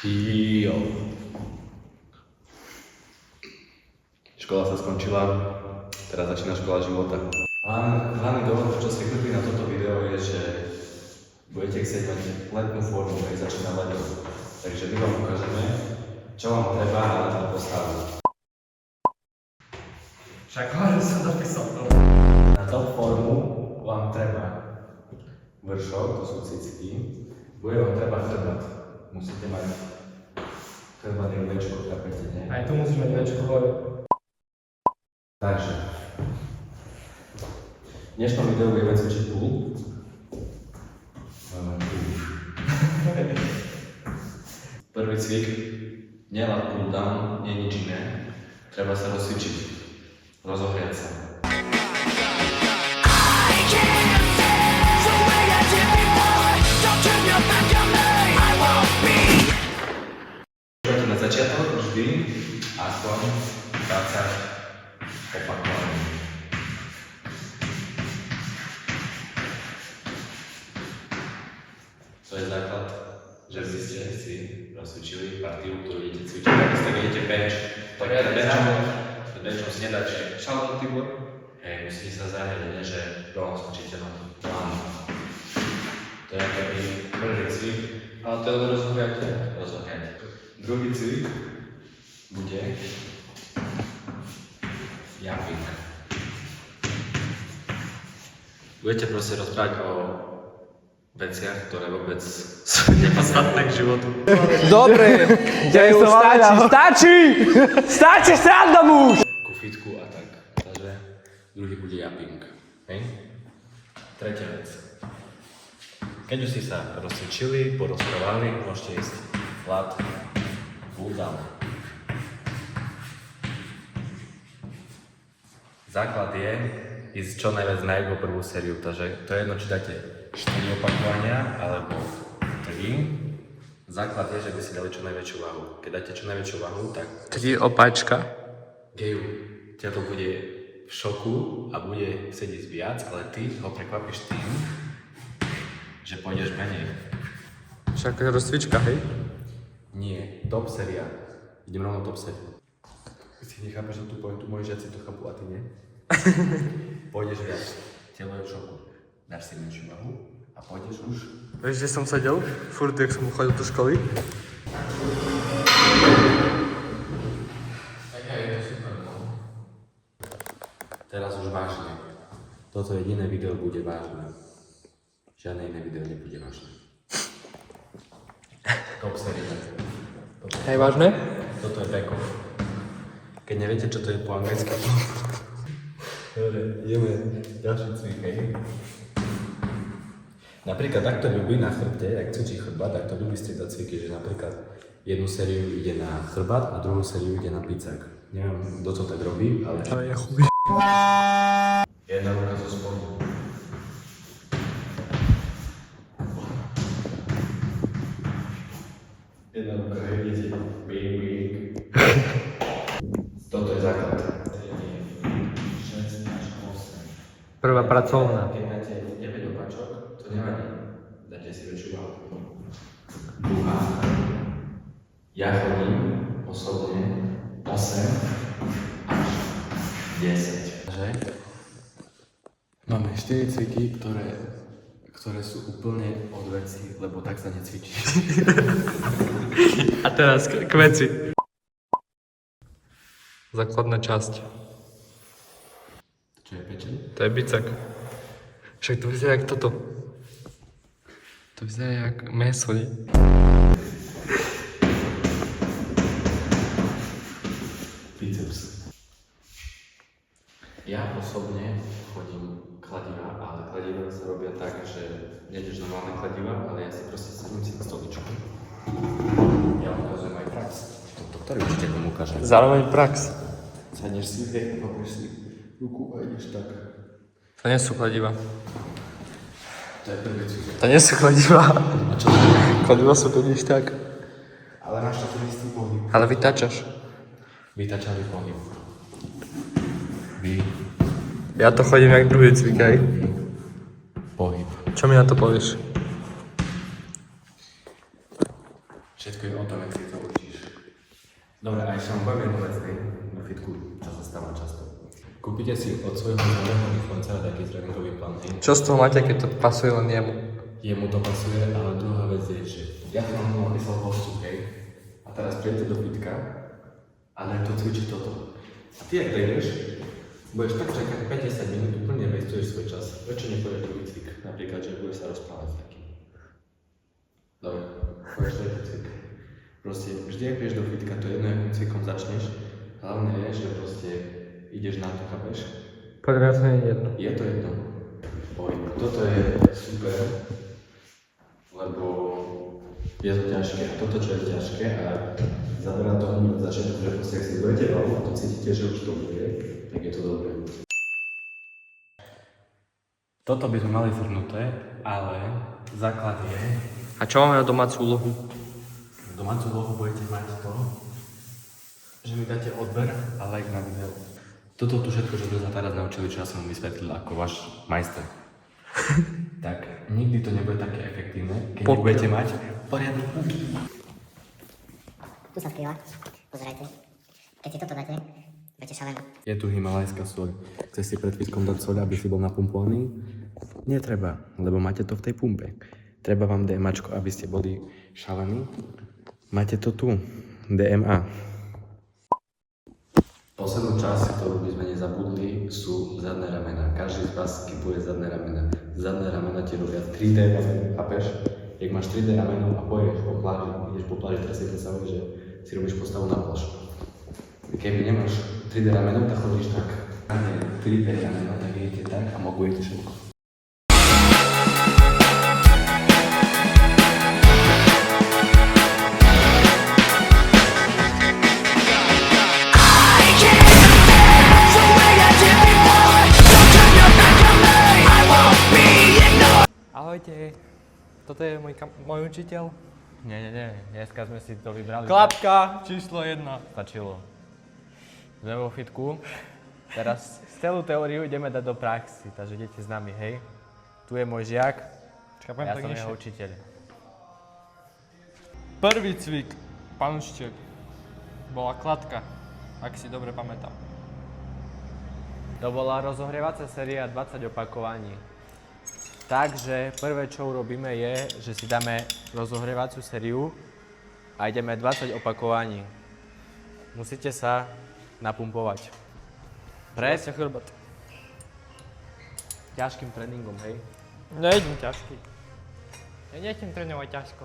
Jo. Škola sa skončila, teraz začína škola života. Hlavný dôvod, čo ste klikli na toto video, je, že budete chcieť mať letnú formu, keď začína leto. Takže my vám ukážeme, čo vám treba na tú postavu. Však hlavne som napísal to. Na top formu vám treba vršok, to sú cicky. Bude vám treba chrbát. Musíte mať chrbát večko, chápete, nie? Aj tu musíš mať večko hore. Takže, v dnešnom videu budeme cvičiť pull. Prvý cvik, nielen pull down, nie nič iné. Treba sa rozcvičiť, rozohriať sa. Na začiatok vždy aspoň 20 opakovaní. To je základ, že by ste si rozcvičili partiu, ktorú idete cvičiť. Tak idete bench. Tak benchom si nedáte šalom tibor. Hej, musíte sa zahrieť, nie že rovno skočíte na plánu. To je taký prvý cvik, ale to je rozohriate. Druhý cvik bude jumping. Budete proste rozprávať o veciach, ktoré vôbec sú nepodstatné k životu. Dobre, stačí sranda muž! Ku fitku a tak. Takže druhý bude jumping. Hej? Tretia vec. Keď už ste sa rozcvičili, porozprávali, môžete ísť flat, pull down. Základ je ísť čo najviac na jednu prvú sériu, takže to je jedno, či dáte 4 opakovania alebo 3. Základ je, že by si dali čo najväčšiu váhu. Keď dáte čo najväčšiu váhu, tak... 3 opačka. Geju, ťa to bude v šoku a bude chcieť ísť viac, ale ty ho prekvapíš tým, že pôjdeš menej. Však rozcvička, hej? Nie, top séria. Idem rovno top sériu. Si nechápeš tú pointu, moji žiaci to chápu a ty nie? Pôjdeš viac, telo je v šoku. Dáš si menšiu váhu a pôjdeš už. Vieš, kde som sedel? Furt, jak som chodil do školy. Je to super, no. Teraz už vážne. Toto jediné video bude vážne. Žiadne iné video nebude vážne. Top séria. Hej, vážne? Toto je back-off. Keď neviete, čo to je po anglicky. Dobre, ideme ďalší cvik, hej. Napríklad takto ľubí na chrbte, ak cvičí chrbát, tak to ľubí striedať cviky, že napríklad jednu sériu ide na chrbát a druhú sériu ide na picák. Neviem, kto to tak robí, ale... Ale ja chubý. Jedna ruka zo spodu. Jedna ruka, hej, idete. Bing, bing. Toto je základ. 6 až 8. Prvá pracovná. Keď dáte 9 opačok, to nevadí. Dáte si väčšiu váhu. Druhá. Ja chodím osobne 8 až 10. Že? Máme 4 cviky, ktoré sú úplne od veci, lebo tak sa necvičí. A teraz k veci. Základná časť. Čo je pečeň? To je bicak. Však to vyzerá jak toto. To vyzerá jak mäso, nie? Biceps. Ja osobne chodím kladiva, ale kladiva sa robia tak, že nejdeš normálne kladiva, ale ja si proste sadím si na stoličku. Ja vám ukážem aj prax. Ktorý určite vám ukážem. Zároveň prax. Sadneš si, hej, poprieš si ruku a ideš tak. To nie sú kladiva. To je prvý cvik. To nie sú kladiva. A čo to je? Kladiva sú totiž tak. Ale máš to ten istý pohyb. Ale vytáčaš. Vytačavý pohyb. Ja to chodím jak druhý cvik, hej. Pohyb. Čo mi na to povieš? Všetko je o tom, jak si to učíš. Dobre, a ešte vám poviem jednu vec, na fitku, čo sa stáva často. Kúpite si od svojho známeho influencera taký tréningový plán. Čo z toho máte, keď to pasuje len jemu? Jemu to pasuje, ale druhá vec je, že ja som vám napísal postup, hej, a teraz príjete do fitka a len to cvičiť toto. A ty, ak ideš, budeš tak čakať 50 minút, úplne vestuješ svoj čas. Prečo nepôjdeš do výcvik? Napríklad, že budeš sa rozprávať s takým. Dobre, pôjdeš do výcvik. Proste, vždy, ak prídeš do fitka, to je jedno, akým cvikom začneš. Hlavne je, že proste ideš na to, chápeš? Podľa mňa to nie je jedno. Je to jedno. Oj, toto je super, lebo je to ťažké. Toto, čo je ťažké a zaberá to hneď od začiatku, že proste, ak si budete bavu a to cítite, že už to bude, tak je to dobré. Toto by sme mali zhrnuté, ale základ je... A čo máme na domácu úlohu? Domácu úlohu budete mať to, že mi dáte odber a like na video. Toto tu všetko, čo sme sa teraz naučili, čo ja som vám vysvetlil ako váš majster. Tak nikdy to nebude také efektívne, keď nebudete mať poriadny púk. Tu sa skrýva, pozerajte. Keď si toto dáte, budete šalení. Je tu himalajská soľ. Chceš si pred fitkom dať soľ, aby si bol napumpovaný? Netreba, lebo máte to v tej pumpe. Treba vám DMAčko, aby ste boli šalení. Máte to tu, DMA. Poslednú časť, ktorú by sme nezabudli, sú zadné ramena. Každý z vás skipuje zadné ramena. Zadné ramena ti robia 3D ramena, chápeš? Jak máš 3D rameno a poješ po pláži, ideš po pláži, teraz si predstavuj, že si robíš postavu na pláž. Keby nemáš 3D rameno, tak chodíš tak. A nie 3D ramena, tak idete tak a mogujete všetko. Ahojte, toto je môj učiteľ. Nie, dneska sme si to vybrali. Klapka číslo 1. Stačilo. Sme vo fitku. Teraz celú teóriu ideme dať do praxi, takže idete s nami, hej. Tu je môj žiak, Čakám ja tak som nižšie. jeho učiteľ. Prvý cvik, pán učiteľ, bola kladka, ak si dobre pamätám. To bola rozohrievacia séria 20 opakovaní. Takže prvé, čo urobíme je, že si dáme rozohrievaciu sériu a ideme 20 opakovaní. Musíte sa napumpovať. Pred chrbát. ťažkým tréningom, hej. Nejdem ťažký. Ja nejdem trénovať ťažko.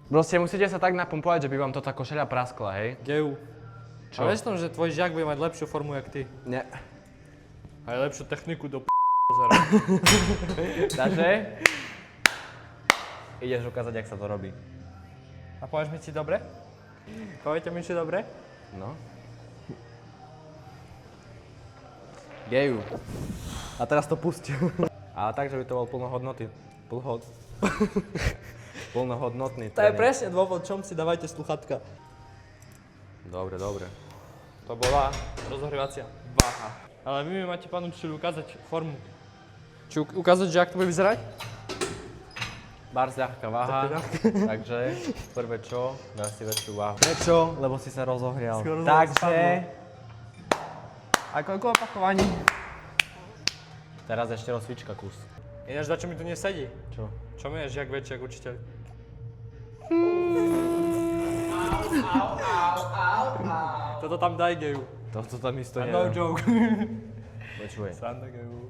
Proste musíte sa tak napumpovať, že by vám to tá košeľa praskla, hej. Geu. Čo? A vieš tom, že tvoj žiak bude mať lepšiu formu, jak ty. Nie. Aj lepšiu techniku do Takže ideš ukázať, jak sa to robí. A povieš mi, či dobre? Poviete mi, či dobre? No. Geju. A teraz to pusť. A takže by to bol plnohodnotný. Plnohodnotný To je tréning. presne dôvod, čom si dávajte sluchatka. Dobre. To bola rozohrievacia váha. Ale vy mi máte, pán učiteľ, ukázať formu. Či ukázať, že ak to bude vyzerať? Bars ľahká váha, takže prvé čo, dá si väčšiu váhu. Prečo? Lebo si sa rozohrial. Skoro Takže A koľko opakovaní? teraz ešte rozcvička kus. Ináč, za čo mi tu nesedí? Čo? Čo mi je žiak väčší ako učiteľ? Toto tam daj, geju. Toto tam isto A nie. no joke. Počuj. Sranda, geju.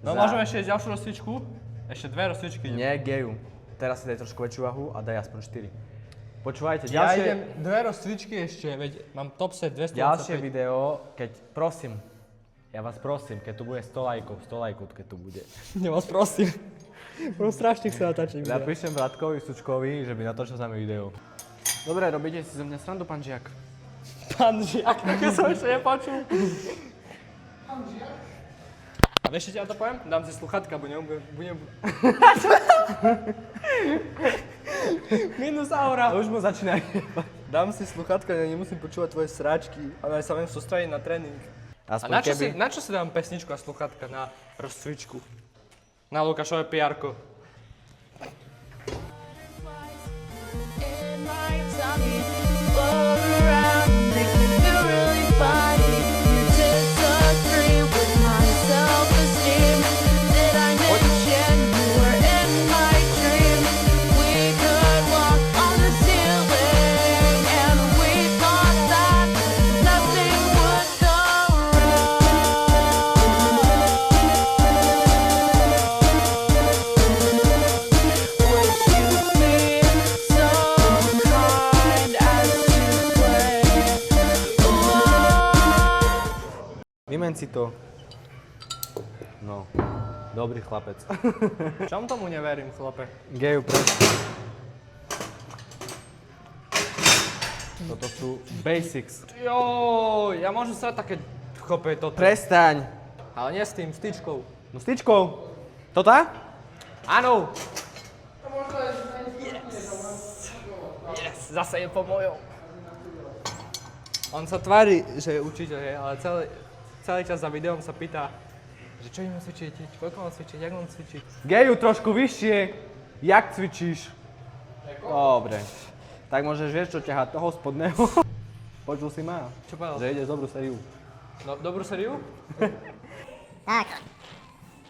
No Za- môžeme ešte ísť ďalšiu rozcvičku? Ešte 2 rozcvičky idem. Nie, geju. Teraz si daj trošku väčšiu váhu a daj aspoň 4. Počúvajte, Ja ďalšie, idem 2 rozcvičky ešte, veď mám top set 225. ďalšie video, keď prosím, ja vás prosím, keď tu bude 100 lajkov, keď tu bude. Ja vás prosím. Strašne chcem natáčať video. Napíšem Bratkovi Sučkovi, že by natočil s nami video. Dobre, robíte si zo mňa srandu, pán Žiak. Pán žiak, také som ešte nepočul. A vieš, čo ti na to poviem? Dám si sluchatka, budem... Minus aura. A už mu začína. Dám si sluchatka, ja nemusím počúvať tvoje sráčky, ale sa viem sústrediť na tréning. A Aspoň na čo si dám pesničku a sluchatka na rozcvičku? Na Lukášové PR-ko. In my time vymen si to. No, dobrý chlapec. Čom tomu neverím, chlape? Geju, presne. Toto sú basics. Jo, ja môžem sa také chope toto. Prestaň. Ale nie s tým, s tyčkou. No s tyčkou. Toto? Áno. Yes, zase je po mojom. On sa tvári, že je učiteľ, ale celý čas za videom sa pýta, že čo im cvičiť, koľko mám cvičiť, jak mám cvičiť. Geju, trošku vyššie. Jak cvičíš? Dobre. Tak môžeš vieš čo ťahať toho spodného. Počul si ma? Čo povedal? Že ideš dobrú sériu. No, dobrú sériu? Tak.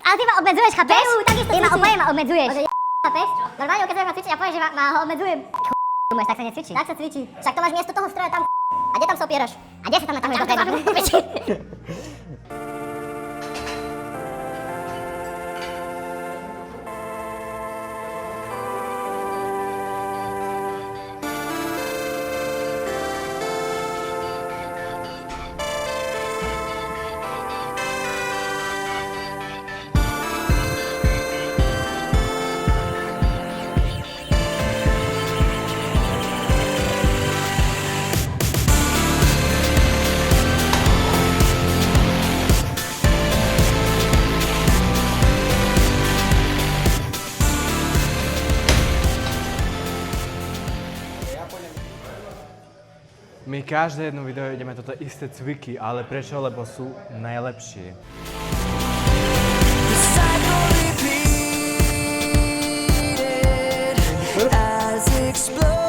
Ale ty ma obmedzuješ, chápeš? Ty ma úplne ma obmedzuješ. Chápeš? Normálne, keď sa ma cvičiť a povieš, že ma ho obmedzujem. Tak sa necvičí. Tak sa cvičí. Však to máš miesto toho stroja tam. A kde tam sa opieraš? A kde sa tam natáhneš do tej? My každé jedno video ideme toto isté cviky, ale prečo? Lebo sú najlepšie. As explode